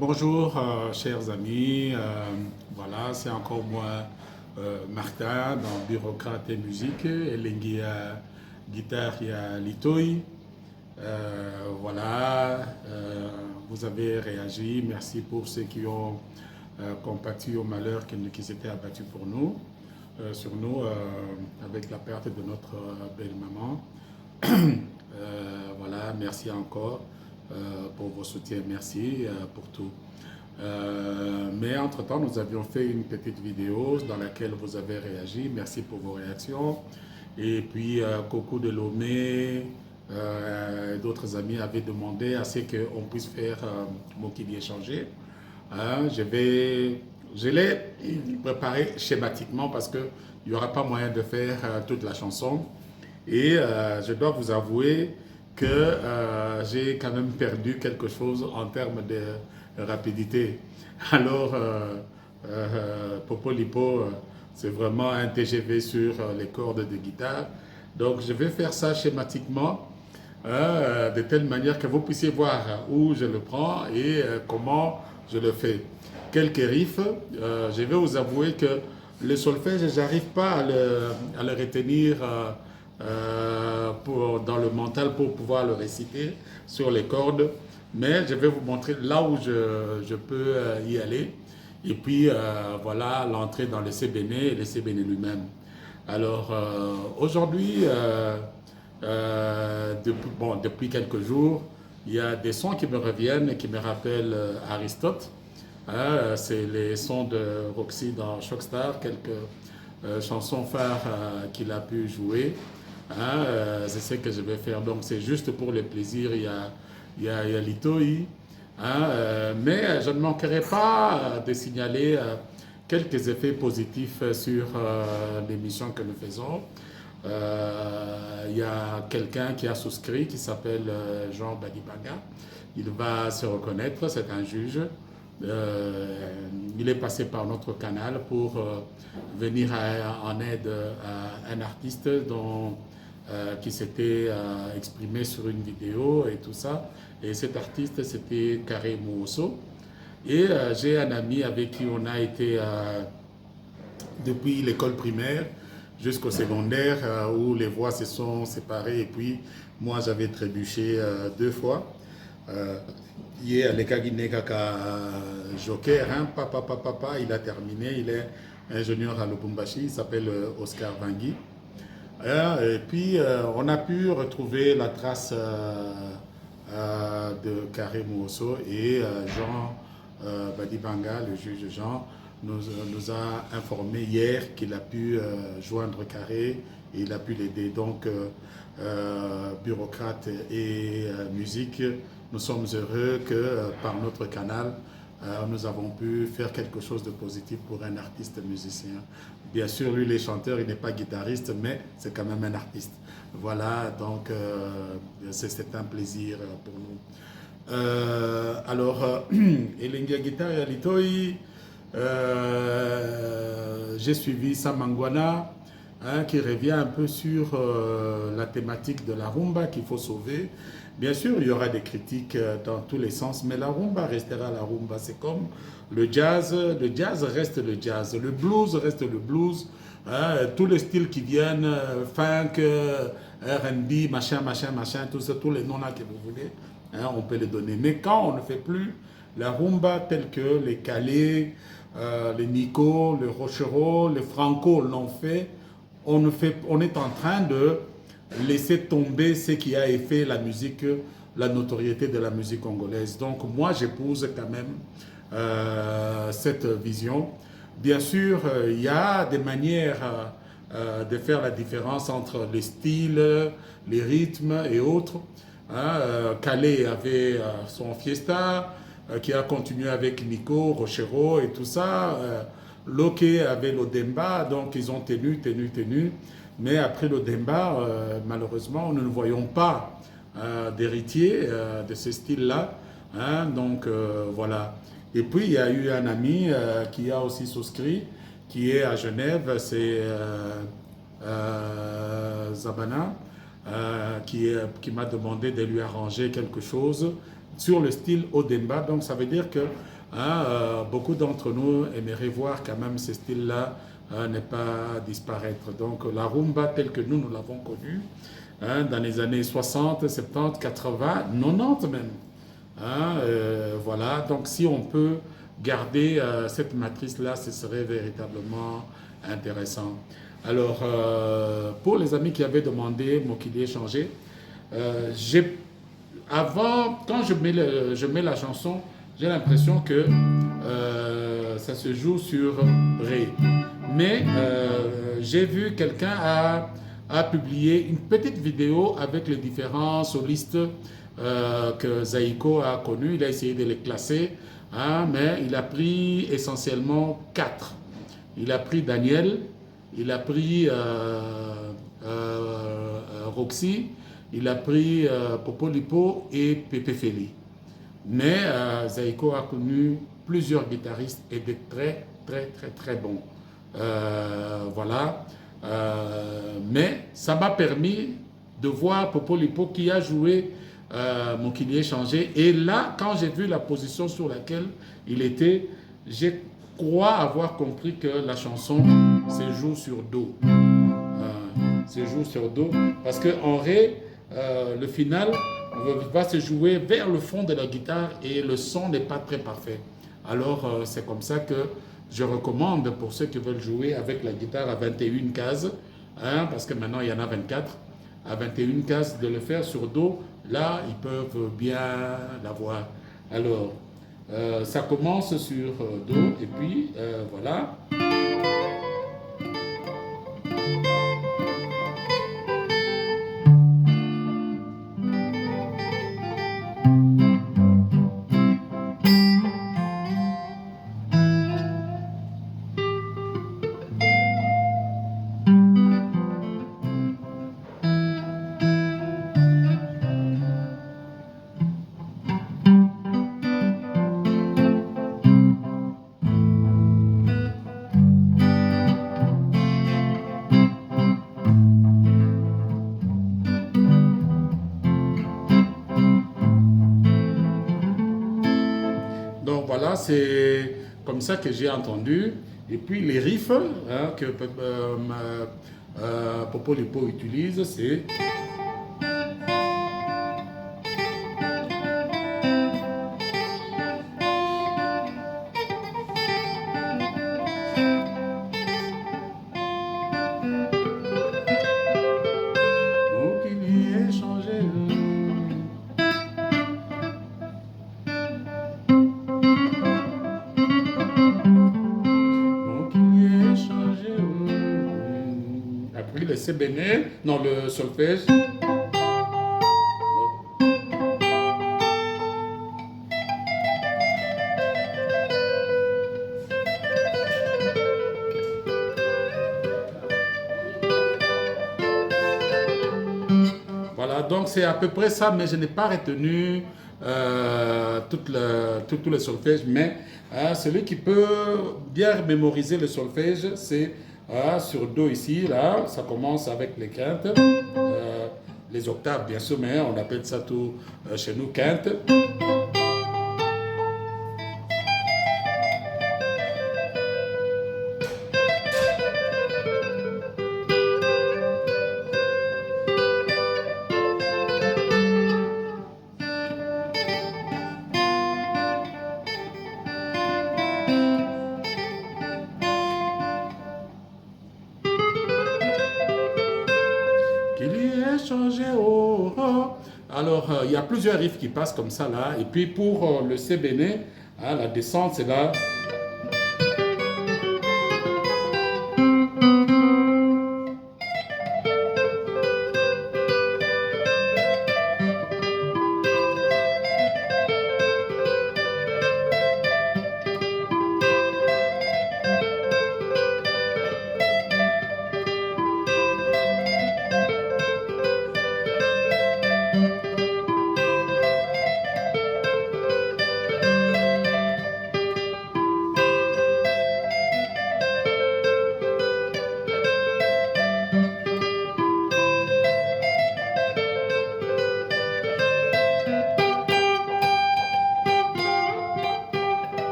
Bonjour, chers amis. Voilà, c'est encore moi, Martin, dans Bureaucrate et musique. Elengi guitare, il y a Litoy. Voilà, vous avez réagi. Merci pour ceux qui ont compatis au malheur qui s'était abattu pour nous, sur nous, avec la perte de notre belle maman. Voilà, merci encore pour vos soutiens, merci pour tout. Mais entre-temps, nous avions fait une petite vidéo dans laquelle vous avez réagi. Merci pour vos réactions. Et puis, Coco de Lomé et d'autres amis avaient demandé à ce qu'on puisse faire Mokili échanger. Je l'ai préparé schématiquement parce qu'il n'y aura pas moyen de faire toute la chanson. Et je dois vous avouer que j'ai quand même perdu quelque chose en termes de rapidité. Alors, Popo Lipo, c'est vraiment un TGV sur les cordes de guitare. Donc, je vais faire ça schématiquement, de telle manière que vous puissiez voir où je le prends et comment je le fais. Quelques riffs, je vais vous avouer que le solfège, j'arrive pas à le retenir dans le mental pour pouvoir le réciter sur les cordes. Mais je vais vous montrer là où je peux y aller. Et puis voilà l'entrée dans le CBN et le CBN lui-même. Alors aujourd'hui, depuis quelques jours, il y a des sons qui me reviennent et qui me rappellent Aristote. C'est les sons de Roxy dans Shockstar, quelques chansons phares qu'il a pu jouer. C'est ce que je vais faire. Donc c'est juste pour le plaisir. Il y a Litoï. Mais je ne manquerai pas de signaler quelques effets positifs sur l'émission que nous faisons. Il y a quelqu'un qui a souscrit qui s'appelle Jean Badibanga. Il va se reconnaître, c'est un juge. Il est passé par notre canal pour venir en aide à un artiste qui s'était exprimé sur une vidéo et tout ça. Et cet artiste, c'était Carré Mouosso. Et j'ai un ami avec qui on a été depuis l'école primaire jusqu'au secondaire où les voies se sont séparées et puis moi j'avais trébuché deux fois. Il est à l'Ekaginekaka Joker, hein, papa, il a terminé, il est ingénieur à Lubumbashi, il s'appelle Oscar Vangui. Et puis on a pu retrouver la trace de Carré Mouosso et Jean Badibanga, le juge Jean, nous a informé hier qu'il a pu joindre Carré et il a pu l'aider. Donc, bureaucrate et musique, nous sommes heureux que par notre canal, nous avons pu faire quelque chose de positif pour un artiste musicien. Bien sûr, lui, les chanteurs, il n'est pas guitariste, mais c'est quand même un artiste. Voilà, donc c'est un plaisir pour nous. Alors, Elengia Guitar et Alitoi, j'ai suivi Samangwana, hein, qui revient un peu sur la thématique de la rumba qu'il faut sauver. Bien sûr, il y aura des critiques dans tous les sens, mais la rumba restera la rumba. C'est comme le jazz reste le jazz, le blues reste le blues. Hein, tous les styles qui viennent, funk, R&B, machin, tout ça, tous les noms là que vous voulez, hein, on peut les donner. Mais quand on ne fait plus la rumba telle que les Calais, les Nico, les Rochereau, les Franco l'ont fait, on est en train de laisser tomber ce qui a fait la musique, la notoriété de la musique congolaise. Donc moi, j'épouse quand même cette vision. Bien sûr, il y a des manières de faire la différence entre les styles, les rythmes et autres. Hein, Calais avait son fiesta, qui a continué avec Nico, Rochero et tout ça. Loke avait l'Odemba, donc ils ont tenu. Mais après l'Odemba, malheureusement, nous ne voyons pas d'héritier de ce style-là. Hein, donc voilà. Et puis il y a eu un ami qui a aussi souscrit, qui est à Genève, c'est Zabana, qui m'a demandé de lui arranger quelque chose sur le style Odemba. Donc ça veut dire que beaucoup d'entre nous aimeraient voir quand même ce style-là ne pas disparaître. Donc la rumba telle que nous l'avons connue dans les années 60, 70, 80, 90 même. Voilà, donc si on peut garder cette matrice-là, ce serait véritablement intéressant. Alors, pour les amis qui avaient demandé Mokili changé, avant, quand je mets la chanson, j'ai l'impression que ça se joue sur Ré. Mais j'ai vu quelqu'un a publié une petite vidéo avec les différents solistes que Zaiko a connus. Il a essayé de les classer, mais il a pris essentiellement 4. Il a pris Daniel, il a pris Roxy, il a pris Popolipo et Pepe Feli. Mais Zaiko a connu plusieurs guitaristes et de très très très très bons. Voilà. Mais ça m'a permis de voir Popolipo qui a joué Mokili changé. Et là, quand j'ai vu la position sur laquelle il était, je crois avoir compris que la chanson se joue sur Do. Se joue sur Do. Parce qu'en Ré, le final va se jouer vers le fond de la guitare et le son n'est pas très parfait. Alors, c'est comme ça que je recommande pour ceux qui veulent jouer avec la guitare à 21 cases, parce que maintenant il y en a 24, à 21 cases, de le faire sur Do. Là, ils peuvent bien l'avoir. Alors, ça commence sur Do et puis voilà. Donc voilà, c'est comme ça que j'ai entendu. Et puis les riffs que Popolipo utilise, c'est... Mokili changé. Après le CBN, non, le solfège. Voilà, donc c'est à peu près ça, mais je n'ai pas retenu tout le solfège, mais celui qui peut bien mémoriser le solfège, c'est sur Do ici, là, ça commence avec les quintes, les octaves bien sûr, mais on appelle ça tout chez nous quinte. Qu'il y ait changé, oh, oh. Alors, il y a plusieurs riffs qui passent comme ça là. Et puis pour le C béné, la descente, c'est là.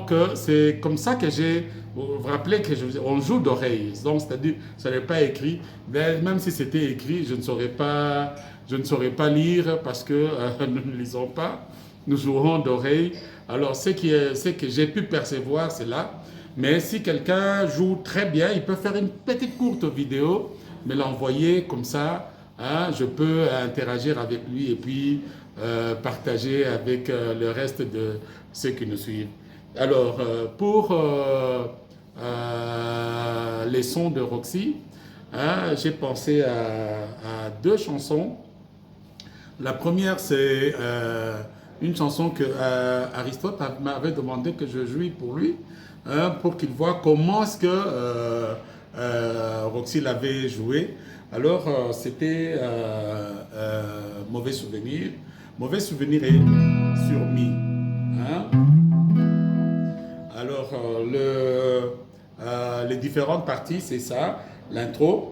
Donc, c'est comme ça que vous vous rappelez on joue d'oreille. Donc, c'est-à-dire, ça n'est pas écrit. Mais même si c'était écrit, je ne saurais pas lire parce que nous ne lisons pas. Nous jouons d'oreille. Alors, ce que j'ai pu percevoir, c'est là. Mais si quelqu'un joue très bien, il peut faire une petite courte vidéo, me l'envoyer comme ça. Hein, je peux interagir avec lui et puis partager avec le reste de ceux qui nous suivent. Alors, pour les sons de Roxy, hein, j'ai pensé à deux chansons. La première, c'est une chanson que Aristote m'avait demandé que je joue pour lui, hein, pour qu'il voit comment est-ce que Roxy l'avait joué. Alors, c'était Mauvais Souvenir. Mauvais Souvenir est sur Mi. Hein? Alors, les différentes parties, c'est ça. L'intro.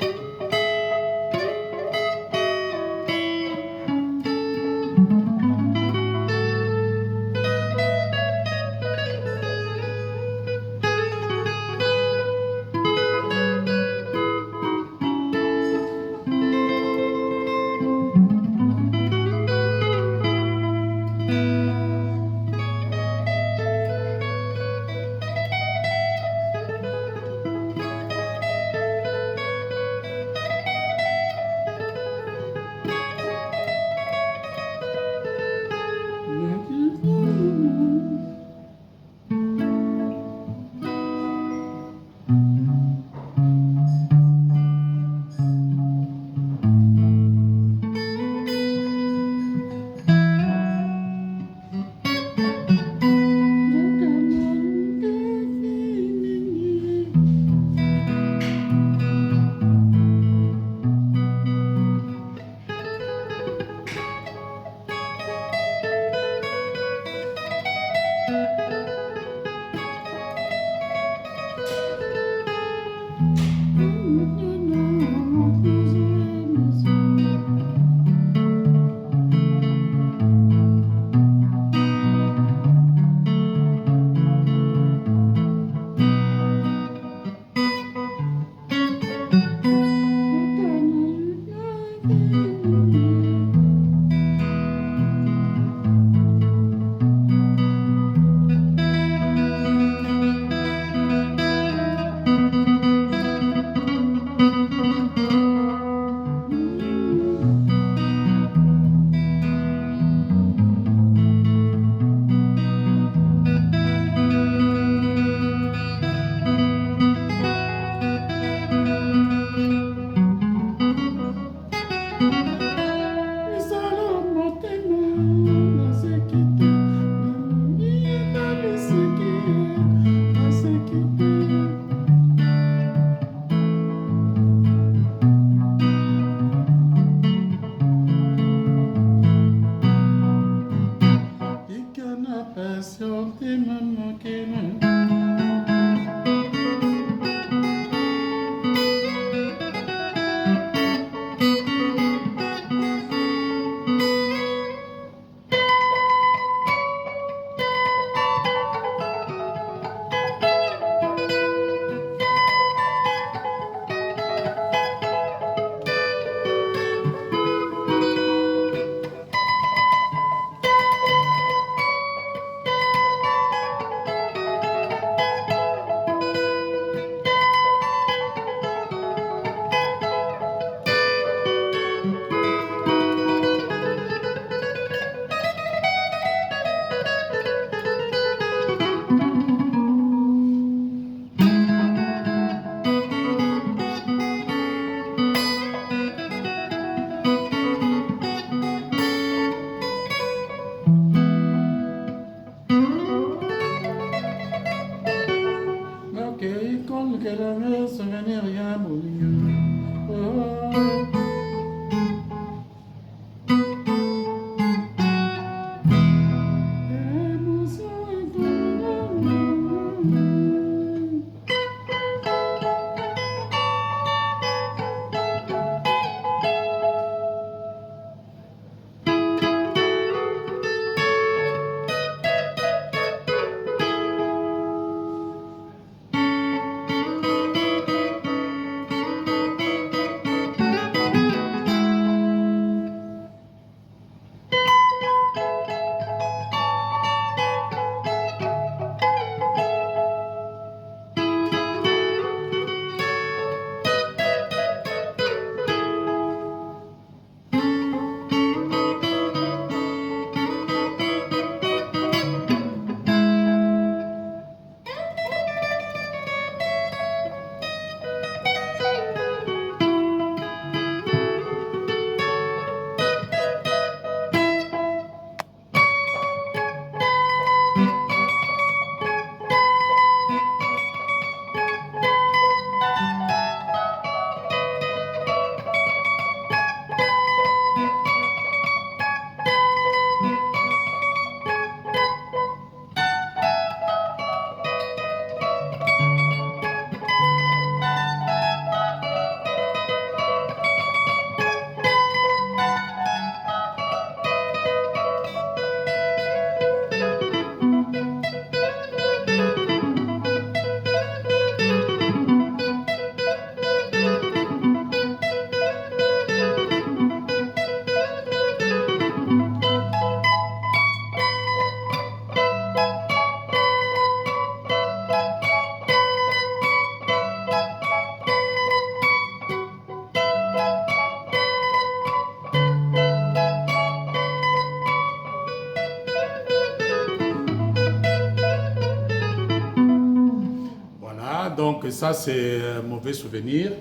ça, c'est un mauvais souvenir.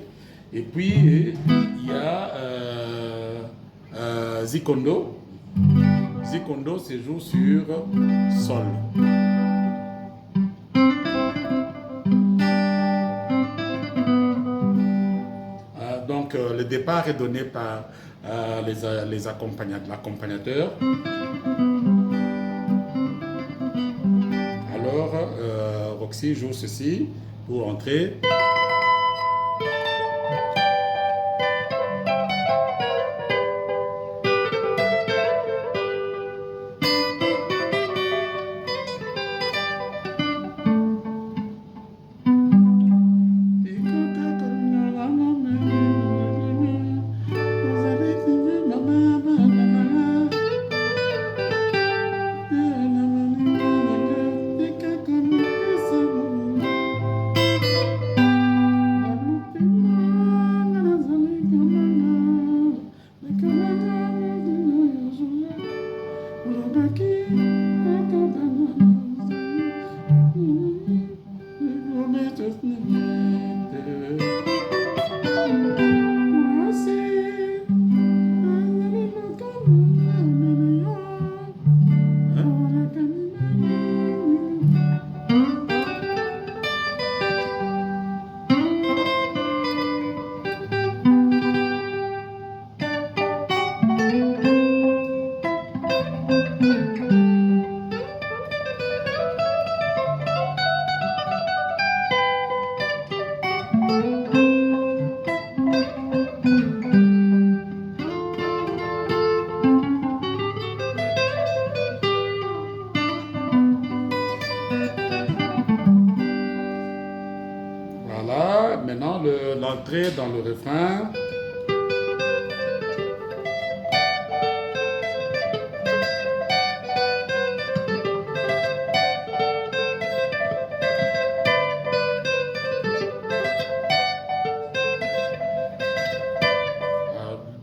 Et puis, il y a Zikondo. Zikondo se joue sur sol. Donc, le départ est donné par l'accompagnateur. Alors, Roxy joue ceci pour entrer. Voilà, maintenant l'entrée dans le refrain.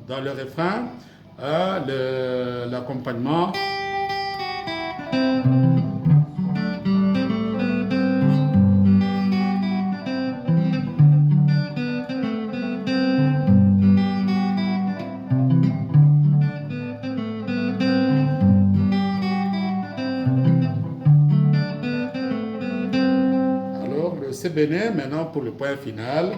Dans le refrain, l'accompagnement. Alors, le Sébéné, maintenant pour le point final.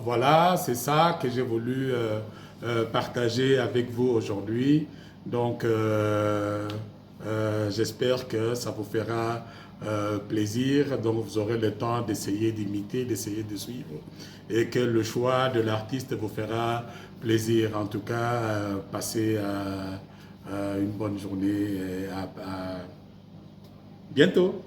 voilà, c'est ça que j'ai voulu partager avec vous aujourd'hui. Donc, j'espère que ça vous fera plaisir. Donc, vous aurez le temps d'essayer d'imiter, d'essayer de suivre. Et que le choix de l'artiste vous fera plaisir. En tout cas, passez une bonne journée et à bientôt.